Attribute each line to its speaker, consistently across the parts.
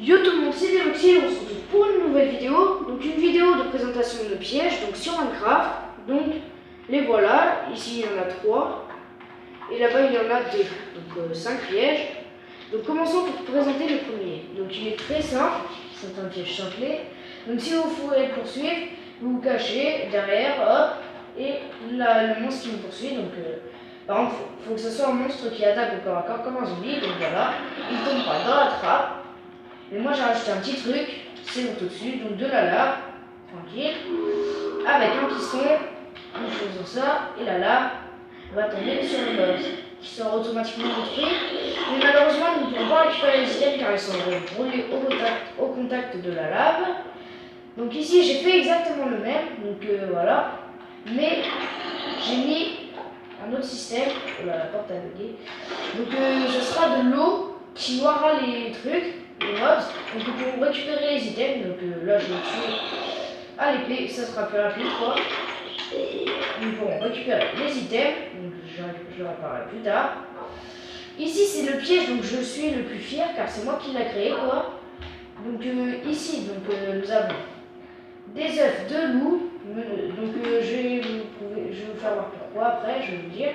Speaker 1: Yo tout le monde, c'est Deloxy, on se retrouve pour une nouvelle vidéo. Donc une vidéo de présentation de pièges donc sur Minecraft. Donc les voilà, ici il y en a 3 et là-bas il y en a 2, donc 5 pièges. Donc commençons pour présenter le premier. Donc il est très simple, c'est un piège simplé. Donc si vous voulez le poursuivre, vous vous cachez derrière, hop, et là, le monstre qui vous poursuit. Donc par contre, il faut que ce soit un monstre qui attaque au corps à corps comme un zombie. Donc voilà, il ne tombe pas dans la trappe. Mais moi j'ai rajouté un petit truc, c'est tout au-dessus, donc de la lave, tranquille, avec un piston, en faisant ça, et la lave va tomber sur le boss, qui sera automatiquement détruit. Mais malheureusement, nous ne pouvons pas récupérer les items car ils sont brûlés au contact de la lave. Donc ici j'ai fait exactement le même, donc voilà, mais j'ai mis un autre système. Oh là, la porte a bugué. Donc ce sera de l'eau qui noiera les trucs, les mobs. Donc pour récupérer les items, donc là je vais tuer à l'épée, ça sera plus rapide quoi. Nous pourrons récupérer les items, donc je le réparerai plus tard. Ici c'est le piège, donc je suis le plus fier car c'est moi qui l'a créé quoi. Donc ici donc nous avons des œufs de loup. Donc je vais vous faire voir pourquoi après, je vais vous dire.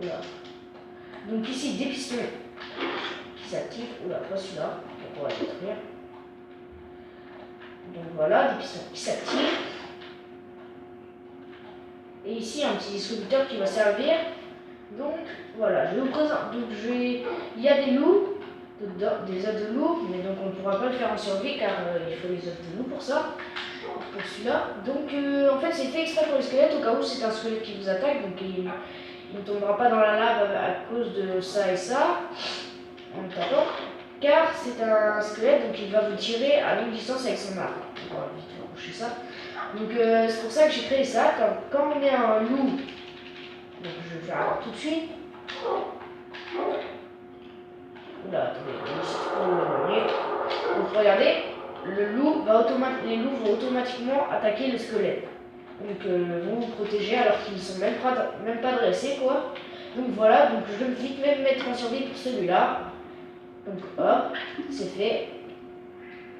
Speaker 1: Voilà. Donc ici des pistons qui s'activent. Oula, pas celui-là, on va le détruire. Donc voilà, des pistons qui s'activent. Et ici un petit distributeur qui va servir. Donc voilà, je vais vous présenter. Donc il y a des loups, des œufs de loup, mais donc on ne pourra pas le faire en survie car il faut les œufs de loup pour ça. Pour celui-là. Donc en fait c'est fait exprès pour les squelettes au cas où c'est un squelette qui vous attaque, donc il ne tombera pas dans la lave à cause de ça et ça, en tapant, car c'est un squelette donc il va vous tirer à longue distance avec son arme. On va vite coucher ça. Donc c'est pour ça que j'ai créé ça. Quand on est un loup, donc je vais faire tout de suite. Oula, attendez, donc regardez. Les loups vont automatiquement attaquer le squelette. Donc vont vous protéger alors qu'ils ne sont même pas dressés quoi. Donc voilà, donc je vais vite même mettre en survie pour celui-là. Donc hop, c'est fait.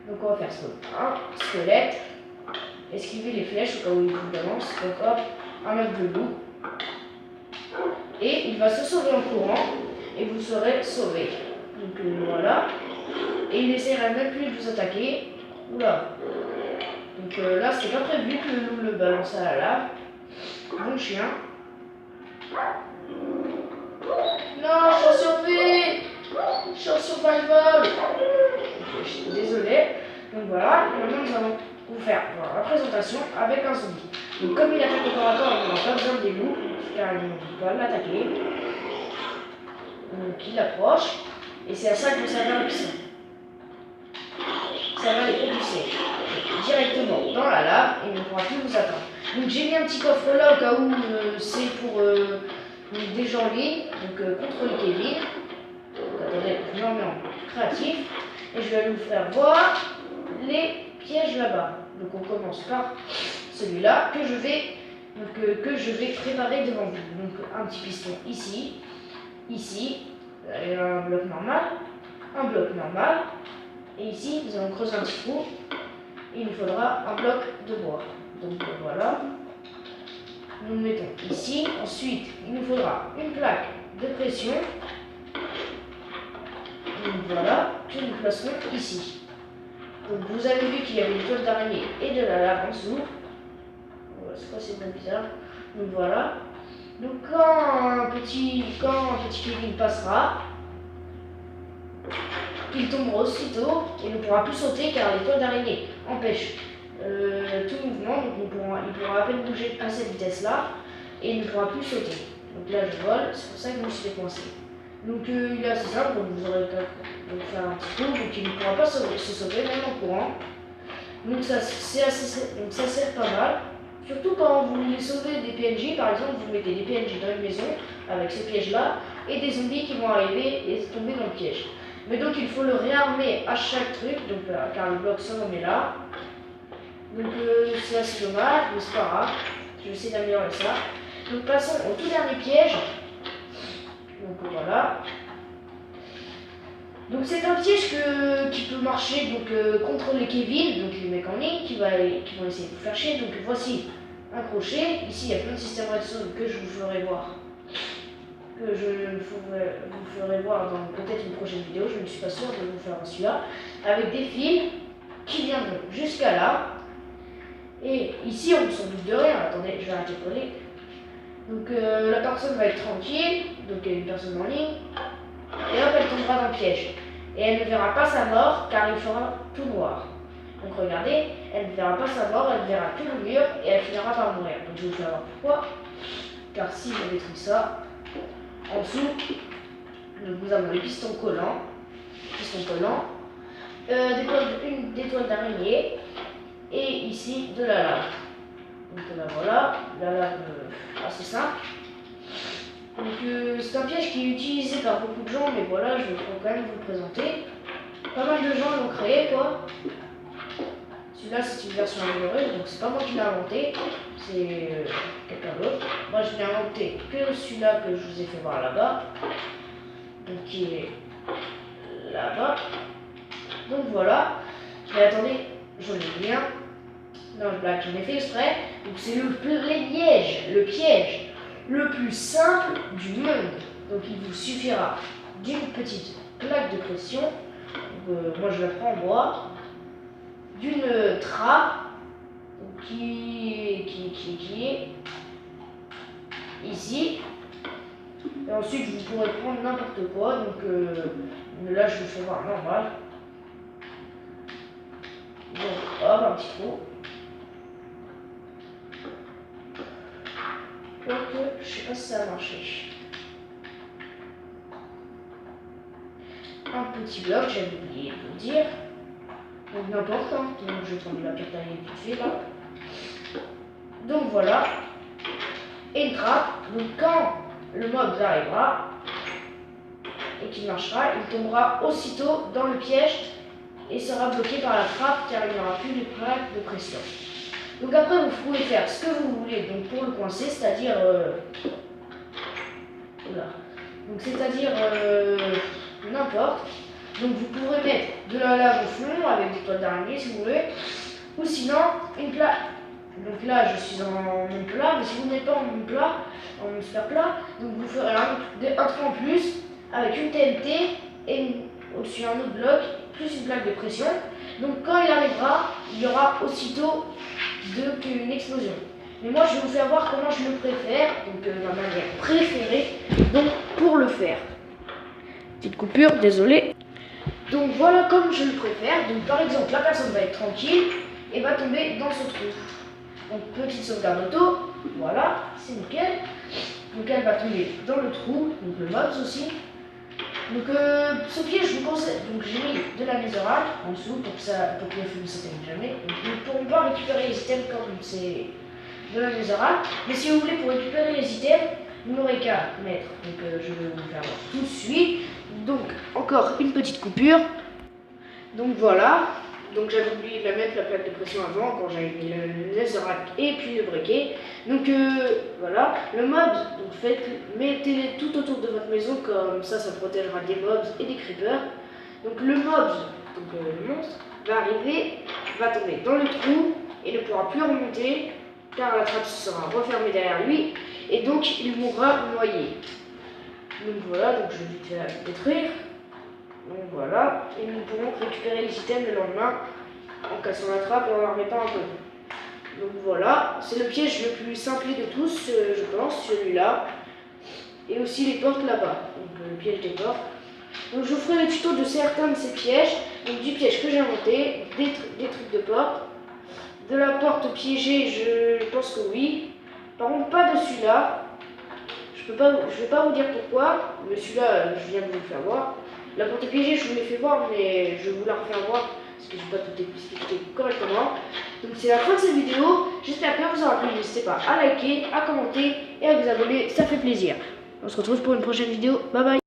Speaker 1: Donc on va faire ça. Un squelette. Esquiver les flèches au cas où il vous balance. Donc hop, un œuf de loup. Et il va se sauver en courant. Et vous serez sauvé. Donc voilà. Et il n'essaiera même plus de vous attaquer. Oula. Donc là c'était pas prévu que le loup le balance à la lave. Bon chien. Non, je suis surpris. Je suis en survival. Je suis désolé. Donc voilà, maintenant nous allons vous faire la présentation avec un zombie. Donc comme il attaque au corps à corps, on n'a pas besoin des loups, car ils ne vont pas l'attaquer. Donc il approche. Et c'est à ça que vous servir le piston. Ça va les propulser directement dans la lave et il ne pourra plus vous atteindre. Donc j'ai mis un petit coffre là au cas où c'est pour des gens en ligne, donc contrôler Kevin. Donc attendez, je me remets en créatif et je vais vous faire voir les pièges là-bas. Donc on commence par celui-là que je vais préparer devant vous. Donc un petit piston ici, ici, un bloc normal. Et ici, nous allons creuser un petit trou. Et il nous faudra un bloc de bois. Donc voilà. Nous le mettons ici. Ensuite, il nous faudra une plaque de pression. Donc voilà, que nous placerons ici. Donc vous avez vu qu'il y avait des toiles d'araignée et de la lave en dessous. C'est quoi ces bruits bizarres? Donc voilà. Donc quand un petit Kevin passera, il tombera aussitôt et ne pourra plus sauter car les toiles d'araignée empêchent tout mouvement, donc il pourra à peine bouger à cette vitesse-là et il ne pourra plus sauter. Donc là je vole, c'est pour ça que je me suis décoincé. Donc il est assez simple, donc vous aurez qu'à faire un petit trou, donc il ne pourra pas se sauver même en courant. Donc ça sert pas mal. Surtout quand vous voulez sauver des PNJ, par exemple, vous mettez des PNJ dans une maison avec ce piège-là et des zombies qui vont arriver et tomber dans le piège. Mais donc il faut le réarmer à chaque truc, donc, car le bloc se remet là. Donc c'est assez dommage, mais c'est pas grave. Je vais essayer d'améliorer ça. Donc passons au tout dernier piège. Donc voilà. Donc c'est un piège qui peut marchez donc contre les Kevin, donc les mecs en ligne qui vont essayer de vous faire chier. Donc voici un crochet. Ici il y a plein de systèmes redstone que je vous ferai voir. Que je vous ferai voir dans peut-être une prochaine vidéo, je ne suis pas sûr de vous faire celui-là, avec des fils qui viendront jusqu'à là. Et ici on ne s'en doute de rien, attendez, je vais arrêter de coller. Donc la personne va être tranquille, donc il y a une personne en ligne, et hop elle tombera dans le piège. Et elle ne verra pas sa mort car il fera tout noir. Donc regardez, elle ne verra pas sa mort, elle verra que le mur et elle finira par mourir. Donc je vais vous faire voir pourquoi. Car si je détruis ça, en dessous, nous avons les pistons collants, des toiles d'araignée et ici de la lave. Donc là voilà, la lave assez simple. Donc c'est un piège qui est utilisé par beaucoup de gens, mais voilà, je vais quand même vous le présenter. Pas mal de gens l'ont créé quoi. Celui-là c'est une version améliorée, donc c'est pas moi qui l'ai inventé, c'est quelqu'un d'autre. Moi je n'ai inventé que celui-là que je vous ai fait voir là-bas, donc qui est là-bas. Donc voilà, mais attendez, j'en ai bien. Non, je blague, j'en ai fait exprès. Donc c'est le piège le plus simple du monde. Donc il vous suffira d'une petite plaque de pression. Donc, moi je la prends en bois. D'une trappe qui est ici. Et ensuite vous pourrez prendre n'importe quoi. Donc là je vous fais voir normal. Donc hop, un petit trou. Donc je sais pas si ça a marché. Un petit bloc, j'avais oublié de vous dire. Donc n'importe hein. Donc je vais prendre la pierre taillée vite fait là. Donc voilà. Et une trappe. Donc quand le mob arrivera et qu'il marchera, il tombera aussitôt dans le piège et sera bloqué par la trappe car il n'y aura plus de plaque de pression. Donc après vous pouvez faire ce que vous voulez donc pour le coincer, c'est-à-dire n'importe. Donc vous pourrez mettre de la lave au fond avec des toiles d'araignée si vous voulez, ou sinon une plaque. Donc là je suis en mon plat, mais si vous n'êtes pas en mon plat, en mon super plat, donc vous ferez un trou en plus avec une TNT et au-dessus un autre bloc plus une plaque de pression. Donc quand il arrivera, il y aura aussitôt une explosion. Mais moi je vais vous faire voir comment je le préfère, donc ma manière préférée, donc pour le faire. Petite coupure, désolé. Donc voilà comme je le préfère. Donc par exemple la personne va être tranquille et va tomber dans ce trou. Donc petite sauvegarde auto, voilà, c'est nickel. Donc elle va tomber dans le trou, donc le mobs aussi. Donc ce piège je vous conseille, donc j'ai mis de la netherrack en dessous pour que les feux ne s'éteignent jamais. Donc ils ne pourront pas récupérer les items comme c'est de la netherrack. Mais si vous voulez pour récupérer les items, vous n'aurez qu'à mettre, donc je vais vous faire voir tout de suite. Donc encore une petite coupure. Donc voilà. Donc j'avais oublié de la mettre la plaque de pression avant quand j'avais mis le netherrack et puis le briquet. Donc voilà, le mobs, donc mettez-les tout autour de votre maison comme ça protégera des mobs et des creepers. Donc le mobs, donc le monstre, va arriver, va tomber dans le trou et ne pourra plus remonter car la trappe sera refermée derrière lui et donc il mourra noyé. Donc voilà, donc je vais vite la détruire. Donc voilà, et nous pourrons récupérer les items le lendemain en cassant la trappe et en la remettant un peu. Donc voilà, c'est le piège le plus simplé de tous, je pense, celui-là. Et aussi les portes là-bas, donc le piège des portes. Donc je vous ferai le tuto de certains de ces pièges, donc du piège que j'ai inventé, des trucs de porte. De la porte piégée, je pense que oui. Par contre, pas de celui-là. Je vais pas vous dire pourquoi, mais celui-là, je viens de vous le faire voir. La porte piégée, je vous l'ai fait voir, mais je vais vous la refaire voir parce que je n'ai pas tout expliqué correctement. Donc c'est la fin de cette vidéo. J'espère qu'elle vous aura plu. N'hésitez pas à liker, à commenter et à vous abonner. Ça fait plaisir. On se retrouve pour une prochaine vidéo. Bye bye.